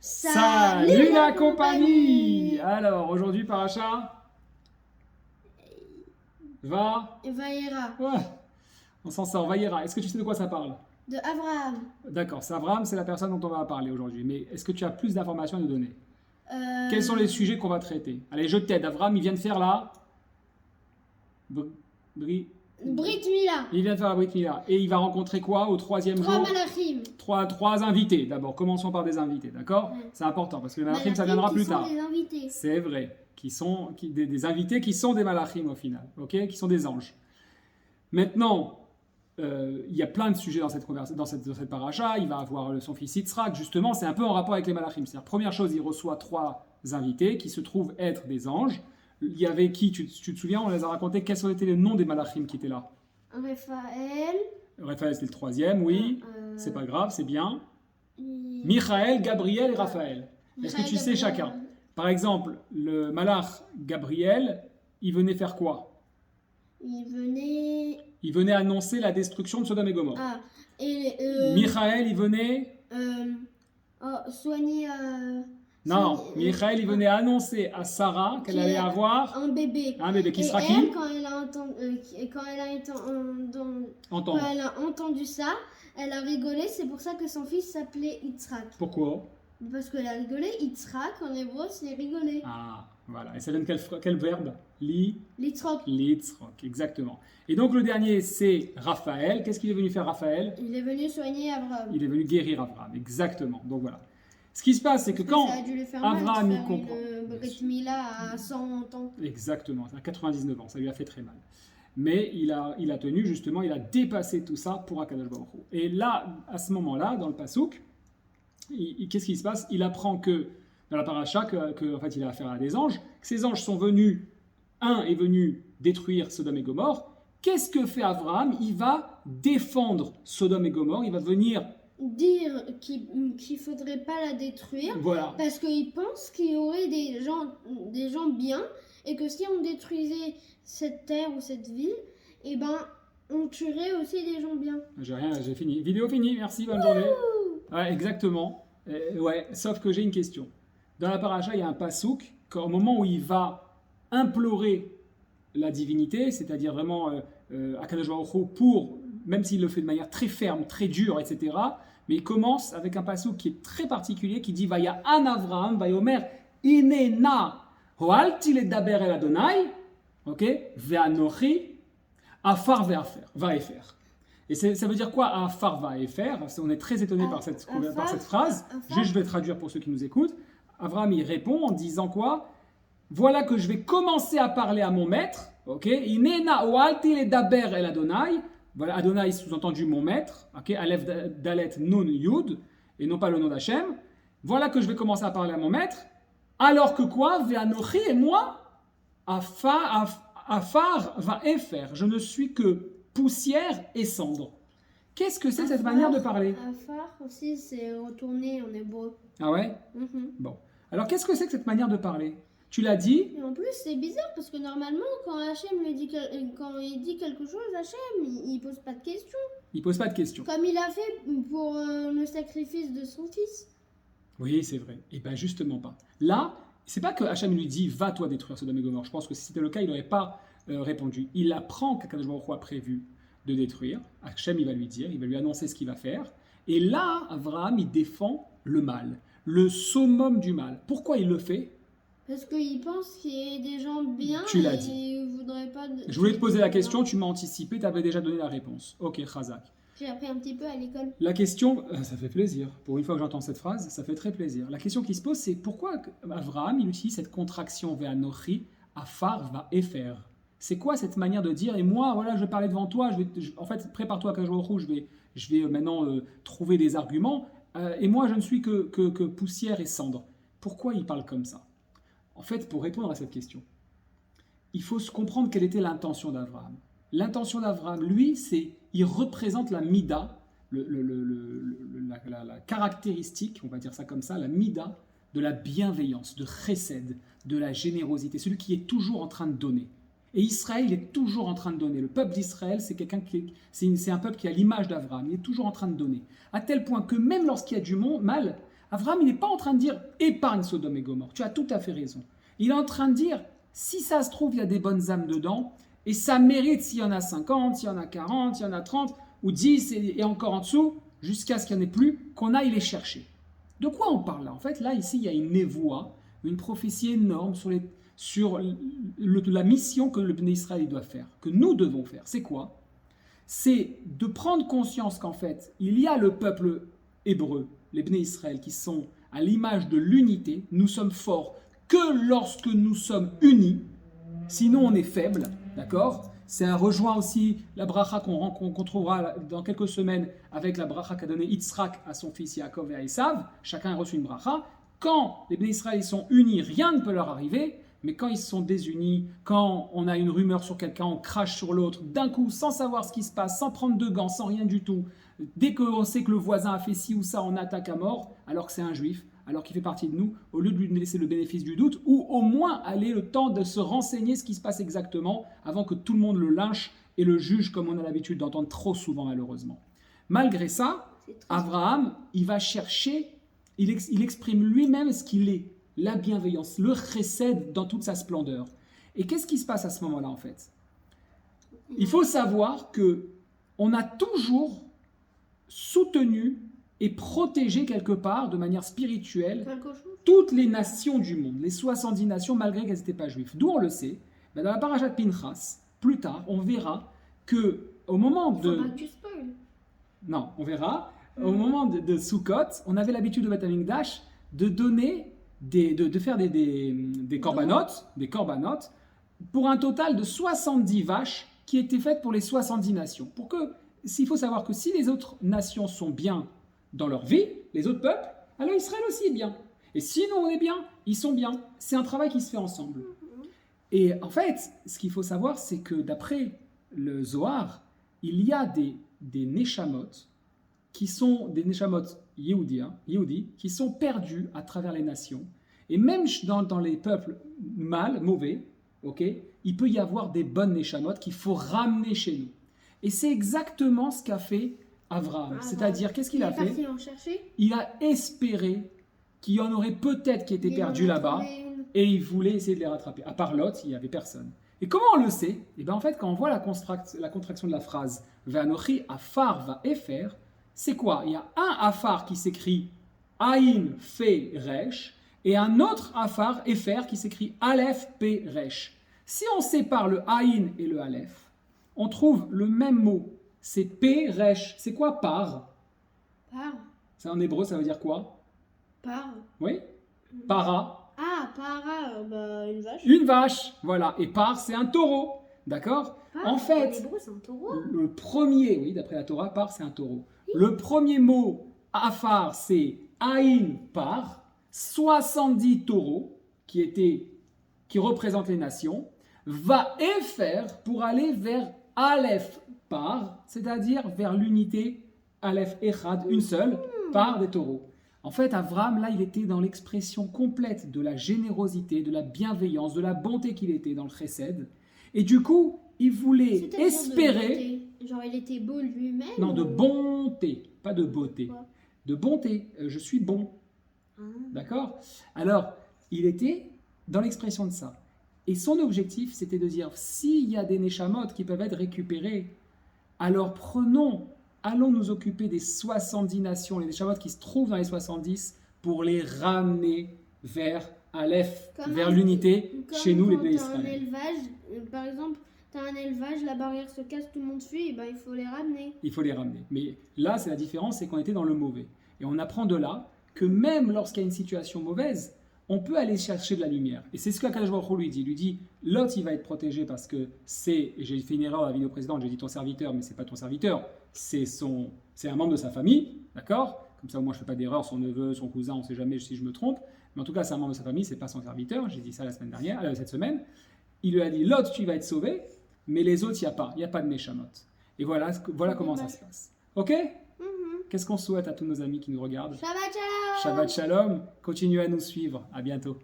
Salut la compagnie. Alors, aujourd'hui, Paracha va... Vaïra, Ouais, on s'en sort, Vaïra. Est-ce que tu sais de quoi ça parle? de Abraham. D'accord, c'est Abraham, c'est la personne dont on va parler aujourd'hui. Mais est-ce que tu as plus d'informations à nous donner? Euh, Quels sont les sujets qu'on va traiter? Allez, je t'aide. Abraham, il vient de faire la... Bri- Brit Mila. Il vient de faire la Brit Mila. Et il va rencontrer quoi au troisième Trois jour? Malachim. Trois invités. D'abord, commençons par des invités, d'accord? Ouais. C'est important, parce que les malachim, ça viendra qui plus sont tard. des invités. C'est vrai, des invités qui sont des malachim au final, ok, qui sont des anges. Maintenant, il y a plein de sujets dans cette paracha. Il va avoir son fils Yitzhak, justement, c'est un peu en rapport avec les malachim. C'est-à-dire, première chose, il reçoit trois invités qui se trouvent être des anges. Il y avait qui, tu te souviens, on les a racontés, quels étaient les noms des malachim qui étaient là? Raphaël. Raphaël, c'est le troisième, oui, c'est pas grave, c'est bien. Michaël, Gabriel et Raphaël. Est-ce que tu sais chacun? Par exemple, le malach Gabriel, il venait faire quoi? Il venait annoncer la destruction de Sodome et Gomorrhe. Ah, et Michaël, il venait... soigner. Non, soigner- Michaël, il venait annoncer à Sarah qu'elle allait avoir un bébé. un bébé qui Et sera qui? elle, quand elle a entendu ça, elle a rigolé. C'est pour ça que son fils s'appelait Yitzhak. Pourquoi? Parce qu'elle a rigolé. Yitzhak, en hébreu, c'est rigoler. Ah, voilà. Et ça donne quel verbe? Litzrok. Litzrok, exactement. Et donc le dernier, c'est Raphaël. Qu'est-ce qu'il est venu faire, Raphaël? Il est venu soigner Abraham. Il est venu guérir Abraham, exactement. Donc voilà. Ce qui se passe, c'est que quand Ça a dû lui faire Abraham mal il de comprend... faire une Brit Mila à 100 ans. Exactement, à 99 ans, ça lui a fait très mal. Mais il a tenu, justement, il a dépassé tout ça pour Akadosh Baruch Hu. Et là, à ce moment-là, dans le Passouk, qu'est-ce qui se passe? Il apprend que, dans la paracha, en fait, il a affaire à des anges, que ces anges sont venus, un est venu détruire Sodome et Gomorrhe. Qu'est-ce que fait Abraham? Il va défendre Sodome et Gomorrhe, il va venir... Dire qu'il faudrait pas la détruire, Voilà. parce qu'il pense qu'il y aurait des gens bien, et que si on détruisait cette terre ou cette ville, eh ben on tuerait aussi des gens bien. J'ai fini. Vidéo finie, merci, bonne journée. Ouais, exactement. Ouais, sauf que j'ai une question. Dans la paracha, il y a un pasouk, qu'au moment où il va implorer la divinité, c'est-à-dire vraiment Akadosh Baruch Hu, pour, même s'il le fait de manière très ferme, très dure, etc., mais il commence avec un pasouk qui est très particulier, qui dit Vaya an Avraham, Vayomer, Inena, Hoalti le daber el Adonai, ok, Ve'anochi, Afar Vaefer. Et ça veut dire quoi, Afar Vaefer? On est très étonné par cette phrase. Juste, je vais traduire pour ceux qui nous écoutent. Abraham, il répond en disant quoi? Voilà que je vais commencer à parler à mon maître, ok? Inena Oalti le daber el Adonai. Voilà, Adonai sous-entendu mon maître, ok? Aleph Dalet Nun Yud, et non pas le nom d'Hachem. Voilà que je vais commencer à parler à mon maître. Alors que quoi? Ve'anochi, et moi, Afar va Efer. Je ne suis que poussière et cendre. Qu'est-ce que c'est cette manière de parler? Afar aussi, c'est retourner en hébreu. Ah ouais? Bon. Alors qu'est-ce que c'est que cette manière de parler? Tu l'as dit? Et en plus, c'est bizarre parce que normalement, quand quand il dit quelque chose, Hachem, il pose pas de questions. Il pose pas de questions. Comme il a fait pour le sacrifice de son fils. Oui, c'est vrai. Et bien justement pas. Là, c'est pas que Hachem lui dit va toi détruire Sodome et Gomorrhe. Je pense que si c'était le cas, il n'aurait pas répondu. Il apprend qu'Akadosh Baruch Hu a prévu de détruire. Hachem, il va lui dire, il va lui annoncer ce qu'il va faire. Et là, Abraham, il défend le mal, le summum du mal. Pourquoi il le fait? Parce qu'il pense qu'il y ait des gens bien. Tu l'as et dit. il voudrait pas. Je voulais te poser la question, tu m'as anticipé, tu avais déjà donné la réponse. Ok, Chazak. J'ai appris un petit peu à l'école. La question, ça fait plaisir. Pour une fois que j'entends cette phrase, ça fait très plaisir. La question qui se pose, c'est pourquoi Abraham, il utilise cette contraction Ve'anochi, Afar va Efer. C'est quoi cette manière de dire, et moi, voilà, je vais parler devant toi, en fait, prépare-toi à Kajourou, je vais maintenant trouver des arguments, et moi, je ne suis que poussière et cendre. Pourquoi il parle comme ça? En fait, pour répondre à cette question, il faut se comprendre quelle était l'intention d'Abraham. L'intention d'Abraham, lui, il représente la mida, la caractéristique, on va dire ça comme ça, la mida de la bienveillance, de chesed, de la générosité, celui qui est toujours en train de donner. Et Israël, il est toujours en train de donner. Le peuple d'Israël, c'est un peuple qui a l'image d'Abraham. Il est toujours en train de donner. À tel point que même lorsqu'il y a du mal, Abraham, il n'est pas en train de dire épargne Sodome et Gomorrhe. Tu as tout à fait raison. Il est en train de dire si ça se trouve, il y a des bonnes âmes dedans et ça mérite s'il y en a 50, s'il y en a 40, s'il y en a 30 ou 10 et encore en dessous, jusqu'à ce qu'il n'y en ait plus, qu'on aille les chercher. De quoi on parle là? En fait, là, ici, il y a une névoie, une prophétie énorme sur la mission que le Bnei Israël doit faire, que nous devons faire. C'est quoi? C'est de prendre conscience qu'en fait, il y a le peuple hébreu, les Bnei Israël, qui sont à l'image de l'unité. Nous sommes forts que lorsque nous sommes unis, sinon on est faible, d'accord? C'est un rejoint aussi la bracha qu'on trouvera dans quelques semaines avec la bracha qu'a donnée Yitzhak à son fils Yaakov et à Esav. Chacun a reçu une bracha. Quand les Bnei Israël sont unis, rien ne peut leur arriver. Mais quand ils sont désunis, quand on a une rumeur sur quelqu'un, on crache sur l'autre, d'un coup, sans savoir ce qui se passe, sans prendre de gants, sans rien du tout, dès qu'on sait que le voisin a fait ci ou ça, on attaque à mort, alors que c'est un juif, alors qu'il fait partie de nous, au lieu de lui laisser le bénéfice du doute, ou au moins aller le temps de se renseigner ce qui se passe exactement, avant que tout le monde le lynche et le juge, comme on a l'habitude d'entendre trop souvent malheureusement. Malgré ça, Abraham, il va chercher, il exprime lui-même ce qu'il est, la bienveillance, le chesed dans toute sa splendeur. Et qu'est-ce qui se passe à ce moment-là en fait? Il faut savoir que on a toujours soutenu et protégé quelque part de manière spirituelle toutes les nations du monde, les 70 nations malgré qu'elles n'étaient pas juives. D'où on le sait, dans la parasha de Pinchas, plus tard, on verra que au moment de... Non, on verra, au moment de Sukkot, on avait l'habitude de Beth Amikdash de donner de faire des corbanotes pour un total de 70 vaches qui étaient faites pour les 70 nations. S'il faut savoir que si les autres nations sont bien dans leur vie, les autres peuples, alors Israël aussi est bien. Et si nous on est bien, ils sont bien. C'est un travail qui se fait ensemble. Et en fait, ce qu'il faut savoir, c'est que d'après le Zohar, il y a des neshamot qui sont des neshamot Yehudi, qui sont perdus à travers les nations. Et même dans les peuples mauvais, il peut y avoir des bonnes neshamot qu'il faut ramener chez nous. Et c'est exactement ce qu'a fait Abraham. C'est-à-dire, qu'est-ce qu'il a fait? Il a espéré qu'il y en aurait peut-être qui étaient perdus là-bas, et il voulait essayer de les rattraper. À part Lot, il n'y avait personne. Et comment on le sait? Et bien en fait, quand on voit la contraction de la phrase « Ve'anochi afar va'efer », c'est quoi? Il y a un afar qui s'écrit Aïn Fe Resh et un autre afar Efer qui s'écrit Aleph Pe Resh. Si on sépare le Aïn et le Aleph, on trouve le même mot. C'est Pe Resh. C'est quoi par? Par. Ça en hébreu, ça veut dire quoi? Par. Oui. Para. Ah, para, une vache. Une vache, voilà. Et par, c'est un taureau. D'accord? En fait, en hébreu, c'est un taureau. Le premier, oui, d'après la Torah, par, c'est un taureau. Le premier mot, afar, c'est Aïn par, 70 taureaux qui représentent les nations, va Efer pour aller vers Aleph par, c'est-à-dire vers l'unité Aleph Echad, une seule, par des taureaux. En fait, Abraham, là, il était dans l'expression complète de la générosité, de la bienveillance, de la bonté qu'il était dans le chesed. Et du coup, il voulait espérer... Genre, il était beau lui-même? Non, de bonté, pas de beauté. Quoi? De bonté, je suis bon. D'accord? Alors, il était dans l'expression de ça. Et son objectif, c'était de dire, s'il y a des neshamot qui peuvent être récupérés, alors allons nous occuper des 70 nations, les neshamot qui se trouvent dans les 70, pour les ramener vers Aleph, vers l'unité, chez nous, les Bnei Israël. Par exemple, tu as un élevage, la barrière se casse, tout le monde fuit, et ben, il faut les ramener. Il faut les ramener. Mais là, c'est la différence, c'est qu'on était dans le mauvais. Et on apprend de là que même lorsqu'il y a une situation mauvaise, on peut aller chercher de la lumière. Et c'est ce qu'Akadosh Baruch Hu lui dit. Il lui dit, Lot, il va être protégé parce que et j'ai fait une erreur dans la vidéo précédente, j'ai dit ton serviteur, mais c'est pas ton serviteur, c'est un membre de sa famille, d'accord? Comme ça, au moins, je fais pas d'erreur, son neveu, son cousin, on ne sait jamais si je me trompe. Mais en tout cas, c'est un membre de sa famille, c'est pas son serviteur. J'ai dit ça cette semaine. Il lui a dit, Lot, tu vas être sauvé, mais les autres, il n'y a pas de neshamot. Et voilà comment ça se passe. Ok? Qu'est-ce qu'on souhaite à tous nos amis qui nous regardent? Shabbat shalom! Shabbat shalom. Continuez à nous suivre. À bientôt.